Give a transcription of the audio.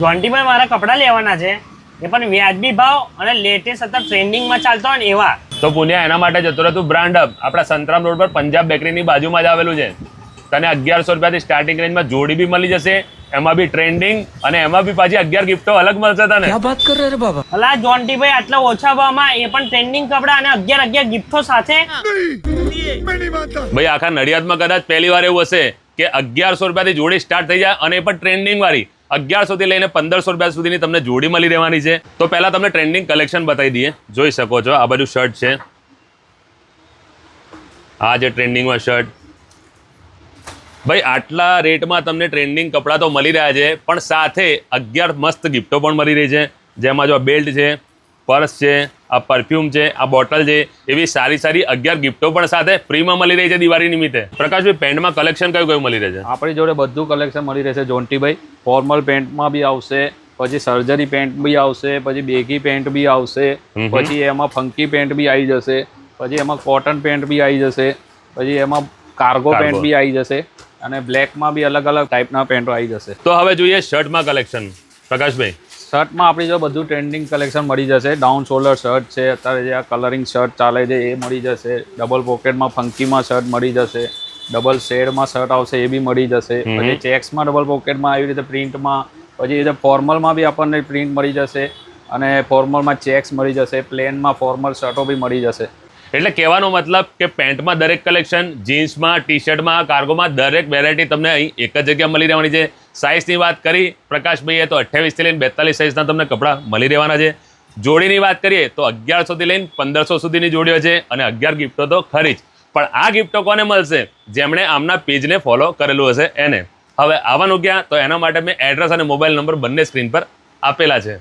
જોન્ટીભાઈ મારા કપડાં લેવાના છે એ પણ વ્યાજબી ભાવ અને લેટેસ્ટ અથવા ટ્રેન્ડિંગમાં ચાલતા હોય ને એવા. તો પુણ્યા એના માટે જતો રહે તું બ્રાન્ડ હબ આપણા સંતરામ રોડ પર પંજાબ બેકરીની બાજુમાં જ આવેલું છે. તને 1100 રૂપિયાથી સ્ટાર્ટિંગ રેન્જમાં જોડી બી મળી જશે, એમાં બી ટ્રેન્ડિંગ અને એમાં બી પાછી 11 ગિફ્ટો અલગ મળશે તને. क्या बात कर रहे बाबा? અલા જોન્ટીભાઈ આટલા ઓછા ભાવમાં એ પણ ટ્રેન્ડિંગ કપડાં અને 11 ગિફ્ટો સાથે. ભાઈ આખા નડિયાદમાં કદાચ પહેલી વાર એવું હશે કે 1100 રૂપિયાથી જોડી સ્ટાર્ટ થઈ જાય અને એ પણ ટ્રેન્ડિંગ વાળી 1100 થી લઈને 1500 રૂપિયા સુધીની તમને જોડી મળી રહેવાની છે. તો પહેલા તમને ટ્રેન્ડિંગ કલેક્શન બતાવી દઈએ. જોઈ શકો છો આ બાજુ શર્ટ છે, આ જે ટ્રેન્ડિંગમાં શર્ટ. ભાઈ આટલા રેટમાં તમને ટ્રેન્ડિંગ કપડાં તો મળી રહ્યા છે, પણ સાથે 11 મસ્ત ગિફ્ટો પણ મળી રહી છે. જેમાં જો બેલ્ટ છે, પર્સ છે, આ પરફ્યુમ છે, આ બોટલ છે, એવી સારી સારી 11 ગિફ્ટો પણ સાથે ફ્રીમાં મળી રહી છે દિવાળી નિમિત્તે. પ્રકાશભાઈ પેન્ટમાં કલેક્શન કયું કયું મળી રહે છે? આપણી જોડે બધું કલેક્શન મળી રહેશે જોન્ટીભાઈ. ફોર્મલ પેન્ટમાં બી આવશે, પછી સર્જરી પેન્ટ બી આવશે, પછી બેગી પેન્ટ બી આવશે, પછી એમાં ફંકી પેન્ટ બી આવી જશે, પછી એમાં કોટન પેન્ટ બી આવી જશે, પછી એમાં કાર્ગો પેન્ટ બી આવી જશે અને બ્લેકમાં બી અલગ અલગ ટાઈપના પેન્ટો આવી જશે. તો હવે જોઈએ શર્ટમાં કલેક્શન. પ્રકાશભાઈ શર્ટમાં આપણી જો બધું ટ્રેન્ડિંગ કલેક્શન મળી જશે. ડાઉન શોલ્ડર શર્ટ છે, અત્યારે જે આ કલરિંગ શર્ટ ચાલે છે એ મળી જશે. ડબલ પોકેટમાં ફંકીમાં શર્ટ મળી જશે, ડબલ શેડમાં શર્ટ આવશે એ બી મળી જશે. પછી ચેક્સમાં ડબલ પોકેટમાં આવી રીતે પ્રિન્ટમાં, પછી એ રીતે ફોર્મલમાં બી આપણને પ્રિન્ટ મળી જશે અને ફોર્મલમાં ચેક્સ મળી જશે, પ્લેનમાં ફોર્મલ શર્ટો બી મળી જશે. એટલે કહેવાનો મતલબ કે પેન્ટમાં દરેક કલેક્શન, જીન્સમાં, ટી શર્ટમાં, કાર્ગોમાં દરેક વેરાયટી તમને અહીં એક જ જગ્યાએ મળી રહેવાની છે. સાઇઝની વાત કરી પ્રકાશભાઈએ તો 28 થી લઈને 42 સાઇઝના તમને કપડાં મળી રહેવાના છે. જોડીની વાત કરીએ તો 1100 થી લઈને 1500 સુધીની જોડીઓ છે અને 11 ગિફ્ટો તો ખરી જ. પણ આ ગિફ્ટો કોને મળશે? જેમણે આમના પેજને ફોલો કરેલું હશે એને. હવે આવવાનું ક્યાં? તો એના માટે મેં એડ્રેસ અને મોબાઈલ નંબર બંને સ્ક્રીન પર આપેલા છે.